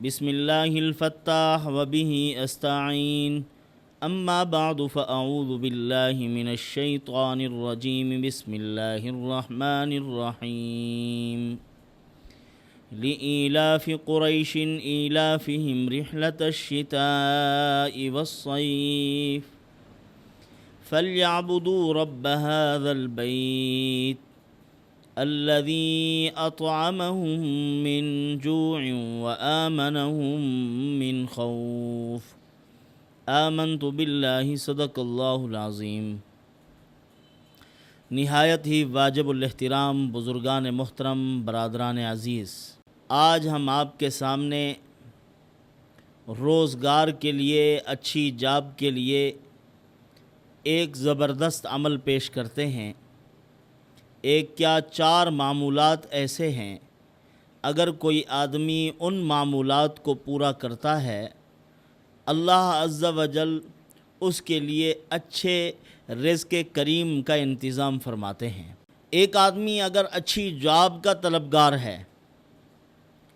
بسم اللہ الفتاح وبہ استعین اما بعد فاعوذ باللہ من الشیطان الرجیم بسم اللہ الرحمن الرحیم لإيلاف قریش إيلافهم رحلة الشتاء والصيف فليعبدوا رب هذا البيت الذي أطعمهم من جوع وآمنهم من خوف آمنت بالله صدق اللہ العظیم۔ نہایت ہی واجب الاحترام بزرگان محترم، برادران عزیز، آج ہم آپ کے سامنے روزگار کے لیے، اچھی جاب کے لیے ایک زبردست عمل پیش کرتے ہیں۔ ایک کیا 4 معمولات ایسے ہیں، اگر کوئی آدمی ان معمولات کو پورا کرتا ہے، اللہ عز و جل اس کے لیے اچھے رزق کریم کا انتظام فرماتے ہیں۔ ایک آدمی اگر اچھی جاب کا طلبگار ہے،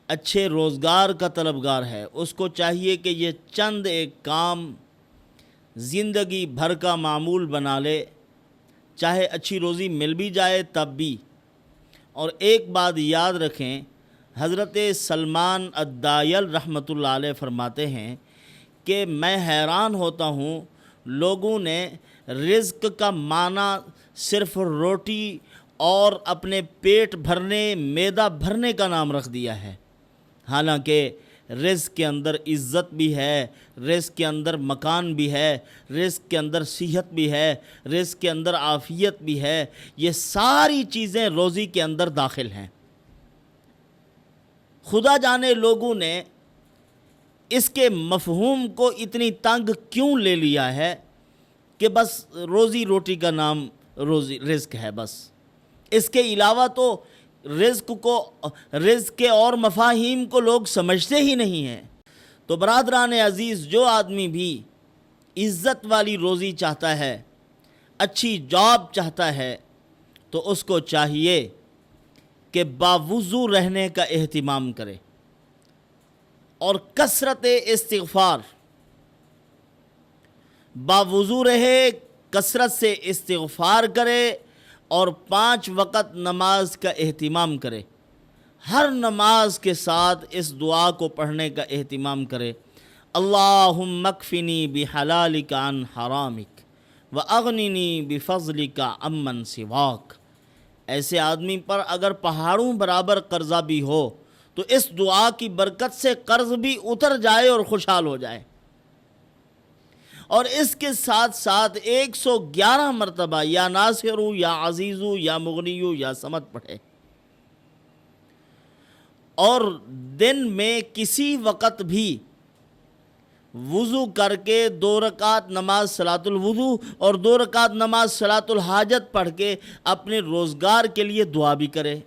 اچھے روزگار کا طلبگار ہے، اس کو چاہیے کہ یہ چند ایک کام زندگی بھر کا معمول بنا لے، چاہے اچھی روزی مل بھی جائے تب بھی۔ اور ایک بات یاد رکھیں، حضرت سلمان الدائل رحمۃ اللہ علیہ فرماتے ہیں کہ میں حیران ہوتا ہوں، لوگوں نے رزق کا معنی صرف روٹی اور اپنے پیٹ بھرنے، معدہ بھرنے کا نام رکھ دیا ہے، حالانکہ رزق کے اندر عزت بھی ہے، رزق کے اندر مکان بھی ہے، رزق کے اندر صحت بھی ہے، رزق کے اندر عافیت بھی ہے۔ یہ ساری چیزیں روزی کے اندر داخل ہیں۔ خدا جانے لوگوں نے اس کے مفہوم کو اتنی تنگ کیوں لے لیا ہے کہ بس روزی روٹی کا نام رزق ہے، بس اس کے علاوہ تو رزق کے اور مفاہیم کو لوگ سمجھتے ہی نہیں ہیں۔ تو برادران عزیز، جو آدمی بھی عزت والی روزی چاہتا ہے، اچھی جاب چاہتا ہے، تو اس کو چاہیے کہ باوضو رہنے کا اہتمام کرے اور کثرت استغفار، باوضو رہے، کثرت سے استغفار کرے اور 5 وقت نماز کا اہتمام کرے۔ ہر نماز کے ساتھ اس دعا کو پڑھنے کا اہتمام کرے، اللہم اکفنی بحلالک عن حرامک واغننی بفضلک عمن سواک۔ ایسے آدمی پر اگر پہاڑوں برابر قرضہ بھی ہو تو اس دعا کی برکت سے قرض بھی اتر جائے اور خوشحال ہو جائے۔ اور اس کے ساتھ ساتھ 111 مرتبہ یا ناصر یا عزیز یا مغنی یا صمد پڑھے، اور دن میں کسی وقت بھی وضو کر کے 2 رکعت نماز صلاۃ الوضو اور 2 رکعت نماز صلاۃ الحاجت پڑھ کے اپنے روزگار کے لیے دعا بھی کرے۔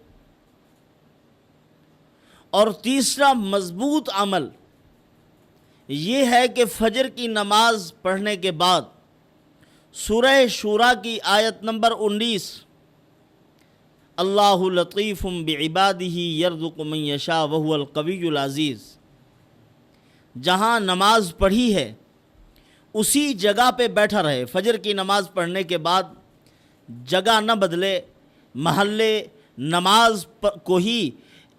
اور تیسرا مضبوط عمل یہ ہے کہ فجر کی نماز پڑھنے کے بعد سورہ شورى کی آیت نمبر 19، اللہ لطیف بعبادہ یرزق من یشاء وہو القوی العزیز، جہاں نماز پڑھی ہے اسی جگہ پہ بیٹھا رہے۔ فجر کی نماز پڑھنے کے بعد جگہ نہ بدلے، محلے نماز کو ہی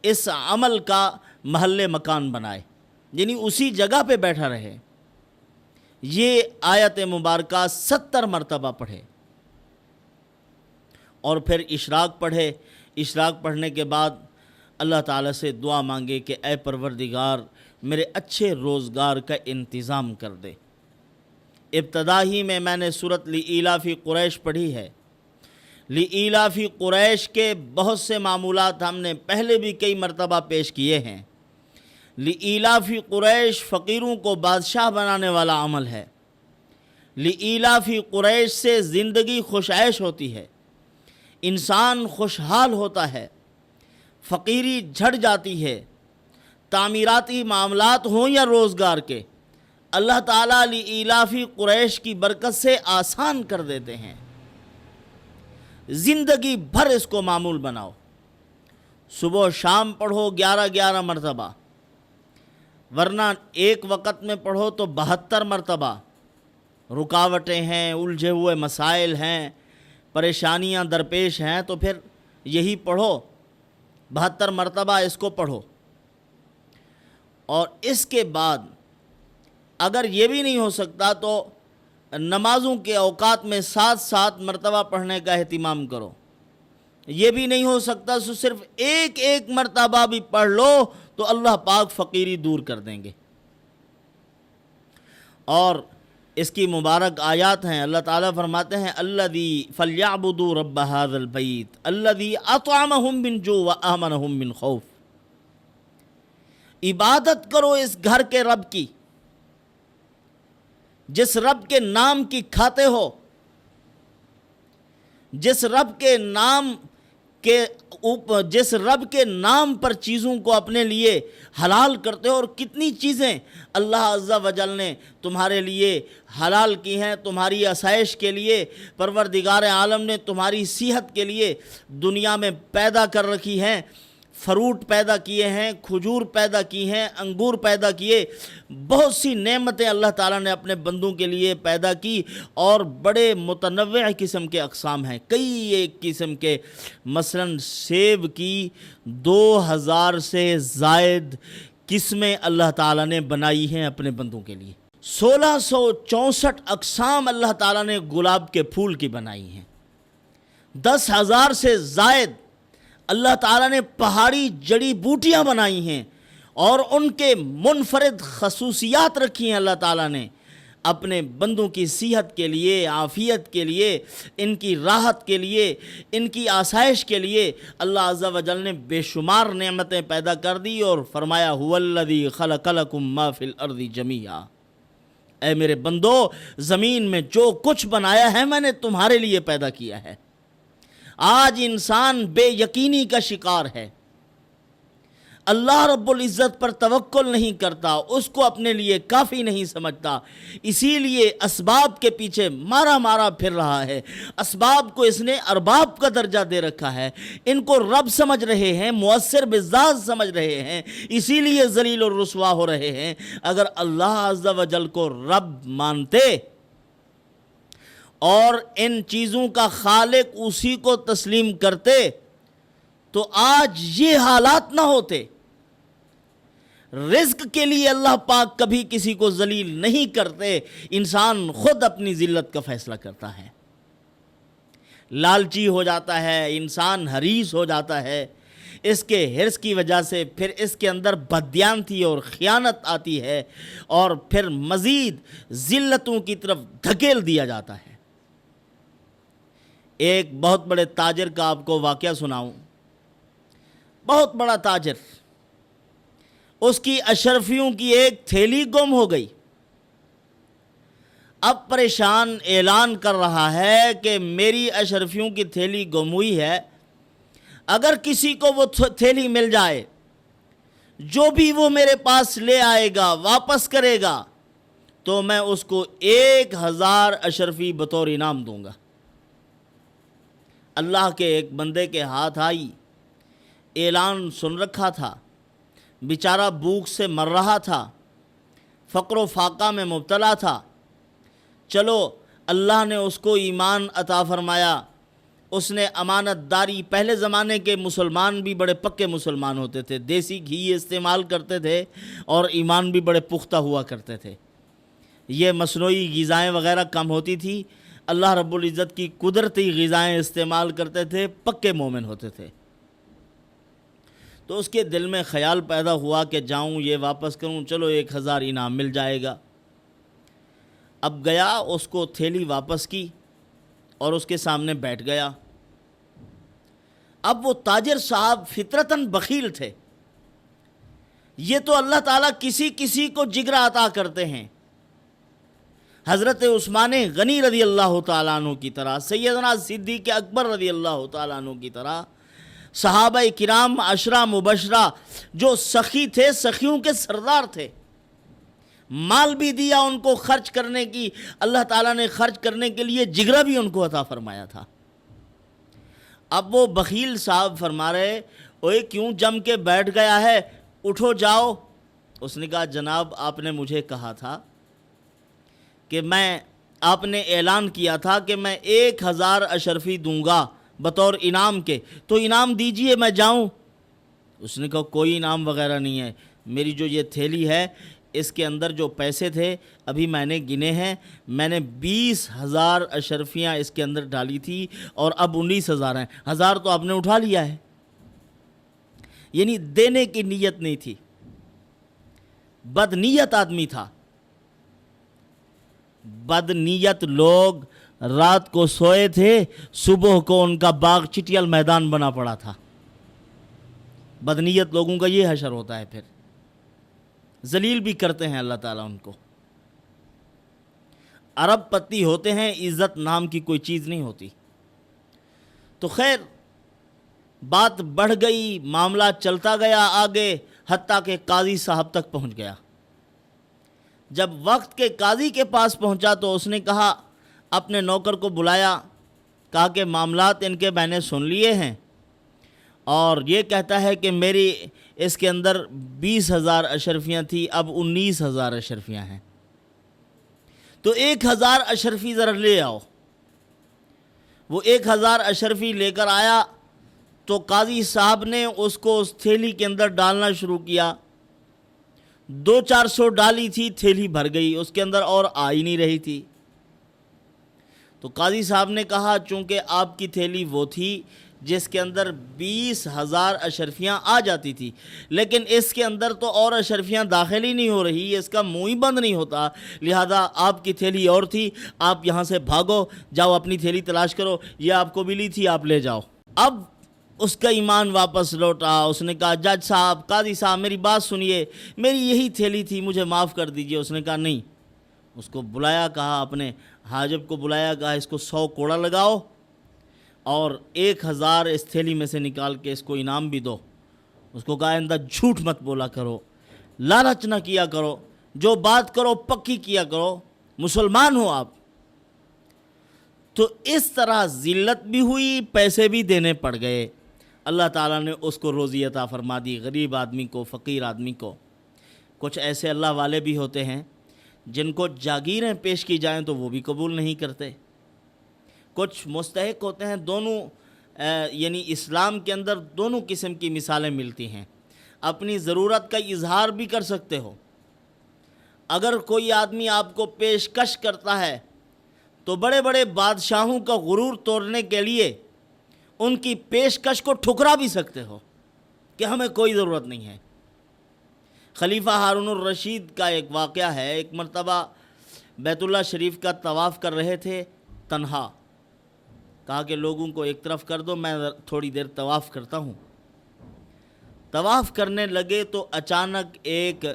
اس عمل کا محل مکان بنائے، یعنی اسی جگہ پہ بیٹھا رہے۔ یہ آیت مبارکہ 70 مرتبہ پڑھے اور پھر اشراق پڑھے۔ اشراق پڑھنے کے بعد اللہ تعالیٰ سے دعا مانگے کہ اے پروردگار، میرے اچھے روزگار کا انتظام کر دے۔ ابتدا ہی میں نے سورۃ لإیلاف قریش پڑھی ہے۔ لإیلاف قریش کے بہت سے معمولات ہم نے پہلے بھی کئی مرتبہ پیش کیے ہیں۔ لإیلاف قریش فقیروں کو بادشاہ بنانے والا عمل ہے۔ لإیلاف قریش سے زندگی خوش عیش ہوتی ہے، انسان خوشحال ہوتا ہے، فقیری جھڑ جاتی ہے۔ تعمیراتی معاملات ہوں یا روزگار کے، اللہ تعالیٰ لإیلاف قریش کی برکت سے آسان کر دیتے ہیں۔ زندگی بھر اس کو معمول بناؤ، صبح و شام پڑھو 11 مرتبہ، ورنہ ایک وقت میں پڑھو تو 72 مرتبہ. رکاوٹیں ہیں، الجھے ہوئے مسائل ہیں، پریشانیاں درپیش ہیں، تو پھر یہی پڑھو، 72 مرتبہ اس کو پڑھو. اور اس کے بعد اگر یہ بھی نہیں ہو سکتا تو نمازوں کے اوقات میں 7 مرتبہ پڑھنے کا اہتمام کرو. یہ بھی نہیں ہو سکتا تو صرف ایک مرتبہ بھی پڑھ لو تو اللہ پاک فقیری دور کر دیں گے. اور اس کی مبارک آیات ہیں. اللہ تعالیٰ فرماتے ہیں الذی فلیعبدوا رب ھذا البیت الذی اطعمہم من جوع وآمنہم من خوف. عبادت کرو اس گھر کے رب کی، جس رب کے نام کی کھاتے ہو، جس رب کے نام پر چیزوں کو اپنے لیے حلال کرتے ہو. اور کتنی چیزیں اللہ عز و جل نے تمہارے لیے حلال کی ہیں، تمہاری آسائش کے لیے. پروردگار عالم نے تمہاری صحت کے لیے دنیا میں پیدا کر رکھی ہیں. فروٹ پیدا کیے ہیں، کھجور پیدا کی ہیں، انگور پیدا کیے. بہت سی نعمتیں اللہ تعالیٰ نے اپنے بندوں کے لیے پیدا کی، اور بڑے متنوع قسم کے اقسام ہیں، کئی ایک قسم کے. مثلا سیب کی 2000 سے زائد قسمیں اللہ تعالیٰ نے بنائی ہیں اپنے بندوں کے لیے. 1664 اقسام اللہ تعالیٰ نے گلاب کے پھول کی بنائی ہیں. 10,000 سے زائد اللہ تعالیٰ نے پہاڑی جڑی بوٹیاں بنائی ہیں، اور ان کے منفرد خصوصیات رکھی ہیں اللہ تعالیٰ نے اپنے بندوں کی صحت کے لیے، عافیت کے لیے، ان کی راحت کے لیے، ان کی آسائش کے لیے. اللہ عز و جل نے بے شمار نعمتیں پیدا کر دی اور فرمایا هو الذی خلق لکم ما فی الارض جمیعا. اے میرے بندو، زمین میں جو کچھ بنایا ہے میں نے تمہارے لیے پیدا کیا ہے. آج انسان بے یقینی کا شکار ہے، اللہ رب العزت پر توکل نہیں کرتا، اس کو اپنے لیے کافی نہیں سمجھتا، اسی لیے اسباب کے پیچھے مارا پھر رہا ہے. اسباب کو اس نے ارباب کا درجہ دے رکھا ہے، ان کو رب سمجھ رہے ہیں، مؤثر بذات سمجھ رہے ہیں، اسی لیے ذلیل اور رسوا ہو رہے ہیں. اگر اللہ عز و جل کو رب مانتے اور ان چیزوں کا خالق اسی کو تسلیم کرتے تو آج یہ حالات نہ ہوتے. رزق کے لیے اللہ پاک کبھی کسی کو ذلیل نہیں کرتے، انسان خود اپنی ذلت کا فیصلہ کرتا ہے. لالچی ہو جاتا ہے انسان، حریص ہو جاتا ہے. اس کے حرص کی وجہ سے پھر اس کے اندر بددیانتی اور خیانت آتی ہے، اور پھر مزید ذلتوں کی طرف دھکیل دیا جاتا ہے. ایک بہت بڑے تاجر کا آپ کو واقعہ سناؤں. بہت بڑا تاجر، اس کی اشرفیوں کی ایک تھیلی گم ہو گئی. اب پریشان اعلان کر رہا ہے کہ میری اشرفیوں کی تھیلی گم ہوئی ہے، اگر کسی کو وہ تھیلی مل جائے، جو بھی وہ میرے پاس لے آئے گا، واپس کرے گا، تو میں اس کو 1000 اشرفی بطور انعام دوں گا. اللہ کے ایک بندے کے ہاتھ آئی، اعلان سن رکھا تھا، بیچارہ بھوک سے مر رہا تھا، فقر و فاقہ میں مبتلا تھا. چلو اللہ نے اس کو ایمان عطا فرمایا، اس نے امانت داری. پہلے زمانے کے مسلمان بھی بڑے پکے مسلمان ہوتے تھے، دیسی گھی استعمال کرتے تھے اور ایمان بھی بڑے پختہ ہوا کرتے تھے. یہ مصنوعی غذائیں وغیرہ کم ہوتی تھی، اللہ رب العزت کی قدرتی غذائیں استعمال کرتے تھے، پکے مومن ہوتے تھے. تو اس کے دل میں خیال پیدا ہوا کہ جاؤں یہ واپس کروں، چلو 1000 انعام مل جائے گا. اب گیا، اس کو تھیلی واپس کی اور اس کے سامنے بیٹھ گیا. اب وہ تاجر صاحب فطرتاً بخیل تھے. یہ تو اللہ تعالیٰ کسی کسی کو جگرا عطا کرتے ہیں. حضرت عثمان غنی رضی اللہ تعالیٰ عنہ کی طرح، سیدنا صدیق اکبر رضی اللہ تعالیٰ عنہ کی طرح، صحابہ کرام 10 مبشرہ جو سخی تھے، سخیوں کے سردار تھے. مال بھی دیا ان کو خرچ کرنے کی، اللہ تعالیٰ نے خرچ کرنے کے لیے جگرا بھی ان کو عطا فرمایا تھا. اب وہ بخیل صاحب فرما رہے، اوئے کیوں جم کے بیٹھ گیا ہے، اٹھو جاؤ اس نے کہا جناب آپ نے مجھے کہا تھا کہ آپ نے اعلان کیا تھا کہ میں 1000 اشرفی دوں گا بطور انعام کے، تو انعام دیجئے میں جاؤں۔ اس نے کہا کوئی انعام وغیرہ نہیں ہے، میری جو یہ تھیلی ہے اس کے اندر جو پیسے تھے ابھی میں نے گنے ہیں، میں نے 20,000 اشرفیاں اس کے اندر ڈالی تھی اور اب 19,000 ہیں، 1000 تو آپ نے اٹھا لیا ہے۔ یعنی دینے کی نیت نہیں تھی، بد نیت آدمی تھا۔ بد نیت لوگ رات کو سوئے تھے، صبح کو ان کا باغ چٹیل میدان بنا پڑا تھا۔ بد نیت لوگوں کا یہ حشر ہوتا ہے، پھر ذلیل بھی کرتے ہیں اللہ تعالیٰ ان کو۔ ارب پتی ہوتے ہیں، عزت نام کی کوئی چیز نہیں ہوتی۔ تو خیر بات بڑھ گئی، معاملہ چلتا گیا آگے، حتیٰ کہ قاضی صاحب تک پہنچ گیا۔ جب وقت کے قاضی کے پاس پہنچا تو اس نے کہا، اپنے نوکر کو بلایا، کہا کہ معاملات ان کے میں نے سن لیے ہیں اور یہ کہتا ہے کہ میری اس کے اندر 20,000 اشرفیاں تھی، اب 19,000 اشرفیاں ہیں، تو 1,000 اشرفی ذرا لے آؤ۔ وہ 1,000 اشرفی لے کر آیا تو قاضی صاحب نے اس کو اس تھیلی کے اندر ڈالنا شروع کیا۔ 200-400 ڈالی تھی، تھیلی بھر گئی، اس کے اندر اور آ ہی نہیں رہی تھی۔ تو قاضی صاحب نے کہا چونکہ آپ کی تھیلی وہ تھی جس کے اندر 20,000 اشرفیاں آ جاتی تھی، لیکن اس کے اندر تو اور اشرفیاں داخل ہی نہیں ہو رہی، اس کا منہ ہی بند نہیں ہوتا، لہذا آپ کی تھیلی اور تھی، آپ یہاں سے بھاگو، جاؤ اپنی تھیلی تلاش کرو، یہ آپ کو ملی تھی، آپ لے جاؤ۔ اب اس کا ایمان واپس لوٹا، اس نے کہا جج صاحب، قاضی صاحب میری بات سنیے، میری یہی تھیلی تھی، مجھے معاف کر دیجئے۔ اس نے کہا نہیں۔ اس کو بلایا، کہا اپنے حاجب کو بلایا، کہا اس کو 100 کوڑا لگاؤ اور 1,000 اس تھیلی میں سے نکال کے اس کو انعام بھی دو۔ اس کو کہا آئندہ جھوٹ مت بولا کرو، لالچ نہ کیا کرو، جو بات کرو پکی کیا کرو، مسلمان ہو آپ۔ تو اس طرح ذلت بھی ہوئی، پیسے بھی دینے پڑ گئے۔ اللہ تعالیٰ نے اس کو روزی عطا فرما دی، غریب آدمی کو، فقیر آدمی کو۔ کچھ ایسے اللہ والے بھی ہوتے ہیں جن کو جاگیریں پیش کی جائیں تو وہ بھی قبول نہیں کرتے۔ کچھ مستحق ہوتے ہیں، دونوں یعنی اسلام کے اندر دونوں قسم کی مثالیں ملتی ہیں۔ اپنی ضرورت کا اظہار بھی کر سکتے ہو۔ اگر کوئی آدمی آپ کو پیشکش کرتا ہے تو بڑے بڑے بادشاہوں کا غرور توڑنے کے لیے ان کی پیشکش کو ٹھکرا بھی سکتے ہو کہ ہمیں کوئی ضرورت نہیں ہے۔ خلیفہ ہارون الرشید کا ایک واقعہ ہے، ایک مرتبہ بیت اللہ شریف کا طواف کر رہے تھے تنہا، کہا کہ لوگوں کو ایک طرف کر دو، میں تھوڑی دیر طواف کرتا ہوں۔ طواف کرنے لگے تو اچانک ایک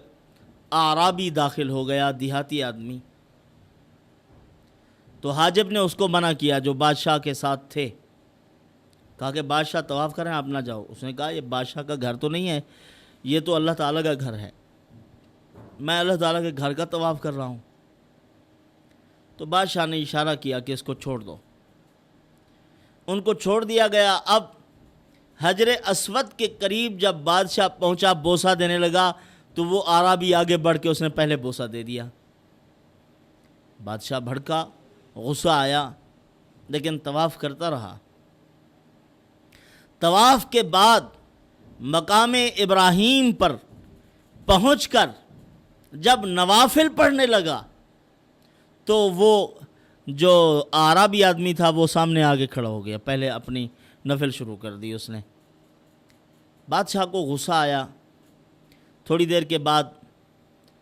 اعرابی داخل ہو گیا، دیہاتی آدمی۔ تو حاجب نے اس کو منع کیا جو بادشاہ کے ساتھ تھے، کہا کہ بادشاہ طواف کریں، آپ نہ جاؤ۔ اس نے کہا یہ بادشاہ کا گھر تو نہیں ہے، یہ تو اللہ تعالیٰ کا گھر ہے، میں اللہ تعالیٰ کے گھر کا طواف کر رہا ہوں۔ تو بادشاہ نے اشارہ کیا کہ اس کو چھوڑ دو۔ ان کو چھوڑ دیا گیا۔ اب حجر اسود کے قریب جب بادشاہ پہنچا، بوسہ دینے لگا تو وہ اعرابی آگے بڑھ کے اس نے پہلے بوسہ دے دیا۔ بادشاہ بھڑکا، غصہ آیا، لیکن طواف کرتا رہا۔ طواف کے بعد مقام ابراہیم پر پہنچ کر جب نوافل پڑھنے لگا تو وہ جو اعرابی آدمی تھا وہ سامنے آگے کھڑا ہو گیا، پہلے اپنی نفل شروع کر دی اس نے۔ بادشاہ کو غصہ آیا۔ تھوڑی دیر کے بعد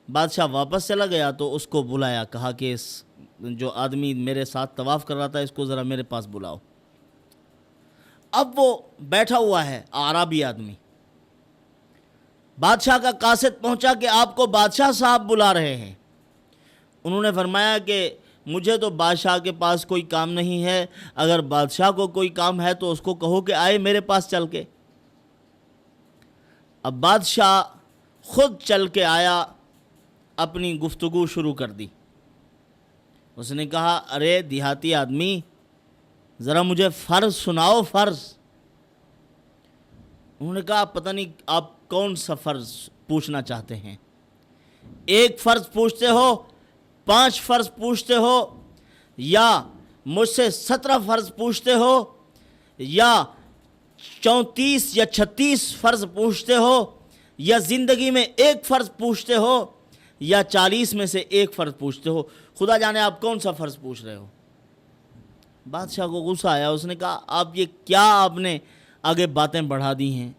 بادشاہ واپس چلا گیا تو اس کو بلایا، کہا کہ اس جو آدمی میرے ساتھ طواف کر رہا تھا اس کو ذرا میرے پاس بلاؤ۔ اب وہ بیٹھا ہوا ہے اعرابی آدمی۔ بادشاہ کا قاصد پہنچا کہ آپ کو بادشاہ صاحب بلا رہے ہیں۔ انہوں نے فرمایا کہ مجھے تو بادشاہ کے پاس کوئی کام نہیں ہے، اگر بادشاہ کو کوئی کام ہے تو اس کو کہو کہ آئے میرے پاس چل کے۔ اب بادشاہ خود چل کے آیا، اپنی گفتگو شروع کر دی۔ اس نے کہا ارے دیہاتی آدمی، ذرا مجھے فرض سناؤ، فرض۔ انہوں نے کہا پتہ نہیں آپ کون سا فرض پوچھنا چاہتے ہیں۔ ایک فرض پوچھتے ہو، 5 فرض پوچھتے ہو، یا مجھ سے 17 فرض پوچھتے ہو، یا 34 یا 36 فرض پوچھتے ہو، یا زندگی میں ایک فرض پوچھتے ہو، یا 40 میں سے ایک فرض پوچھتے ہو، خدا جانے آپ کون سا فرض پوچھ رہے ہو۔ بادشاہ کو غصہ آیا، اس نے کہا آپ یہ کیا آپ نے آگے باتیں بڑھا دی ہیں؟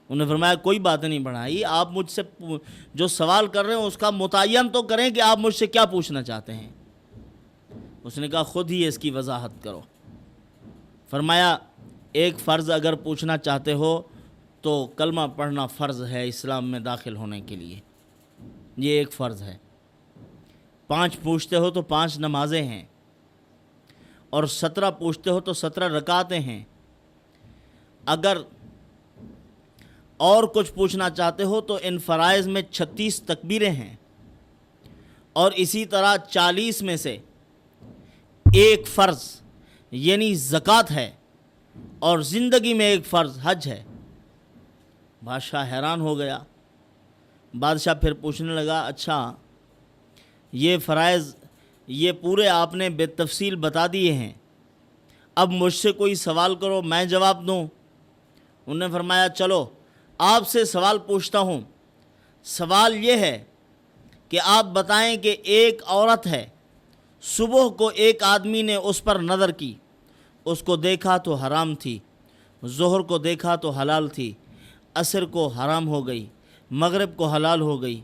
انہوں نے فرمایا کوئی باتیں نہیں بڑھائی، آپ مجھ سے جو سوال کر رہے ہیں اس کا متعین تو کریں کہ آپ مجھ سے کیا پوچھنا چاہتے ہیں۔ اس نے کہا خود ہی اس کی وضاحت کرو۔ فرمایا ایک فرض اگر پوچھنا چاہتے ہو تو کلمہ پڑھنا فرض ہے اسلام میں داخل ہونے کے لیے، یہ ایک فرض ہے۔ 5 پوچھتے ہو تو 5 نمازیں ہیں، اور 17 پوچھتے ہو تو 17 رکعتیں ہیں۔ اگر اور کچھ پوچھنا چاہتے ہو تو ان فرائض میں 36 تکبیریں ہیں، اور اسی طرح 40 میں سے ایک فرض یعنی زکوٰۃ ہے، اور زندگی میں ایک فرض حج ہے۔ بادشاہ حیران ہو گیا۔ بادشاہ پھر پوچھنے لگا اچھا یہ فرائض یہ پورے آپ نے بے تفصیل بتا دیے ہیں، اب مجھ سے کوئی سوال کرو میں جواب دوں۔ انہوں نے فرمایا چلو آپ سے سوال پوچھتا ہوں۔ سوال یہ ہے کہ آپ بتائیں کہ ایک عورت ہے، صبح کو ایک آدمی نے اس پر نظر کی، اس کو دیکھا تو حرام تھی، ظہر کو دیکھا تو حلال تھی، عصر کو حرام ہو گئی، مغرب کو حلال ہو گئی،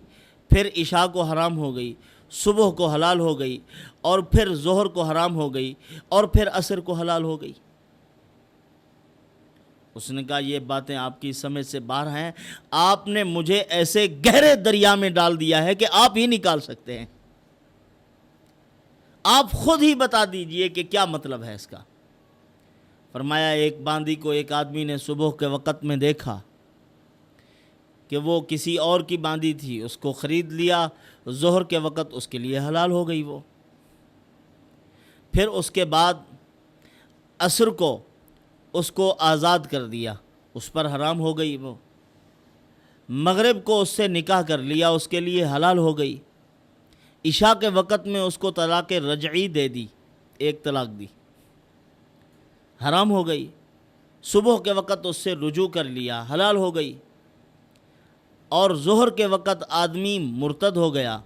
پھر عشاء کو حرام ہو گئی، صبح کو حلال ہو گئی، اور پھر ظہر کو حرام ہو گئی، اور پھر عصر کو حلال ہو گئی۔ اس نے کہا یہ باتیں آپ کی سمجھ سے باہر ہیں، آپ نے مجھے ایسے گہرے دریا میں ڈال دیا ہے کہ آپ ہی نکال سکتے ہیں، آپ خود ہی بتا دیجئے کہ کیا مطلب ہے اس کا۔ فرمایا ایک باندی کو ایک آدمی نے صبح کے وقت میں دیکھا کہ وہ کسی اور کی باندی تھی، اس کو خرید لیا، ظہر کے وقت اس کے لیے حلال ہو گئی وہ، پھر اس کے بعد عصر کو اس کو آزاد کر دیا، اس پر حرام ہو گئی وہ، مغرب کو اس سے نکاح کر لیا، اس کے لیے حلال ہو گئی، عشاء کے وقت میں اس کو طلاق رجعی دے دی، ایک طلاق دی، حرام ہو گئی، صبح کے وقت اس سے رجوع کر لیا، حلال ہو گئی، اور ظہر کے وقت آدمی مرتد ہو گیا،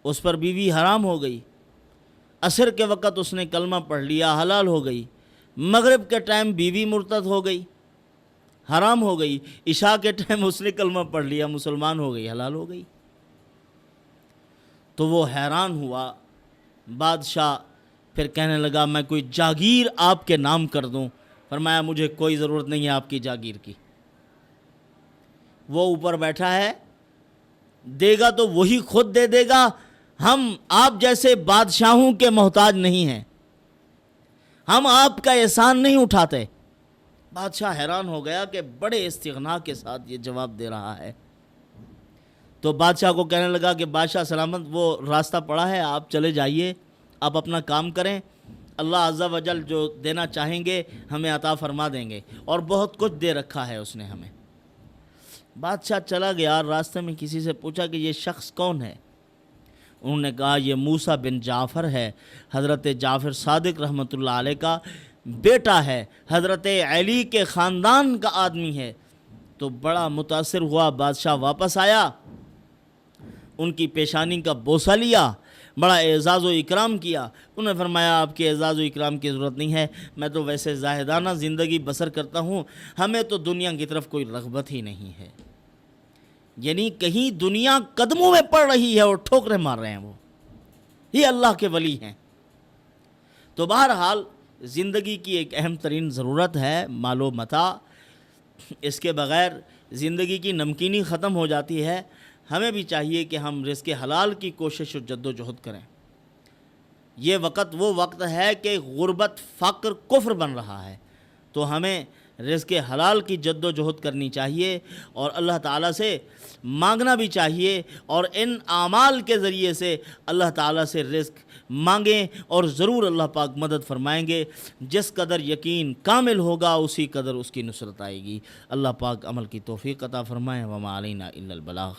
اس پر بیوی حرام ہو گئی، عصر کے وقت اس نے کلمہ پڑھ لیا، حلال ہو گئی، مغرب کے ٹائم بیوی مرتد ہو گئی، حرام ہو گئی، عشاء کے ٹائم اس نے کلمہ پڑھ لیا، مسلمان ہو گئی، حلال ہو گئی۔ تو وہ حیران ہوا۔ بادشاہ پھر کہنے لگا میں کوئی جاگیر آپ کے نام کر دوں؟ فرمایا مجھے کوئی ضرورت نہیں ہے آپ کی جاگیر کی، وہ اوپر بیٹھا ہے، دے گا تو وہی خود دے دے گا، ہم آپ جیسے بادشاہوں کے محتاج نہیں ہیں، ہم آپ کا احسان نہیں اٹھاتے۔ بادشاہ حیران ہو گیا کہ بڑے استغنا کے ساتھ یہ جواب دے رہا ہے۔ تو بادشاہ کو کہنے لگا کہ بادشاہ سلامت وہ راستہ پڑا ہے، آپ چلے جائیے، آپ اپنا کام کریں، اللہ عز و جل جو دینا چاہیں گے ہمیں عطا فرما دیں گے، اور بہت کچھ دے رکھا ہے اس نے ہمیں۔ بادشاہ چلا گیا، راستے میں کسی سے پوچھا کہ یہ شخص کون ہے؟ انہوں نے کہا یہ موسیٰ بن جعفر ہے، حضرت جعفر صادق رحمۃ اللہ علیہ کا بیٹا ہے، حضرت علی کے خاندان کا آدمی ہے۔ تو بڑا متاثر ہوا، بادشاہ واپس آیا، ان کی پیشانی کا بوسہ لیا، بڑا اعزاز و اکرام کیا۔ انہوں نے فرمایا آپ کے اعزاز و اکرام کی ضرورت نہیں ہے، میں تو ویسے زاہدانہ زندگی بسر کرتا ہوں، ہمیں تو دنیا کی طرف کوئی رغبت ہی نہیں ہے۔ یعنی کہیں دنیا قدموں میں پڑ رہی ہے اور ٹھوکریں مار رہے ہیں، وہ یہ اللہ کے ولی ہیں۔ تو بہرحال زندگی کی ایک اہم ترین ضرورت ہے مال و متاع، اس کے بغیر زندگی کی نمکینی ختم ہو جاتی ہے۔ ہمیں بھی چاہیے کہ ہم رزق حلال کی کوشش و جد و جہد کریں۔ یہ وقت وہ وقت ہے کہ غربت، فقر، کفر بن رہا ہے، تو ہمیں رزق حلال کی جد و جہد کرنی چاہیے، اور اللہ تعالیٰ سے مانگنا بھی چاہیے، اور ان اعمال کے ذریعے سے اللہ تعالیٰ سے رزق مانگیں، اور ضرور اللہ پاک مدد فرمائیں گے۔ جس قدر یقین کامل ہوگا اسی قدر اس کی نصرت آئے گی۔ اللہ پاک عمل کی توفیق عطا فرمائے۔ وما علینا الا البلاغ۔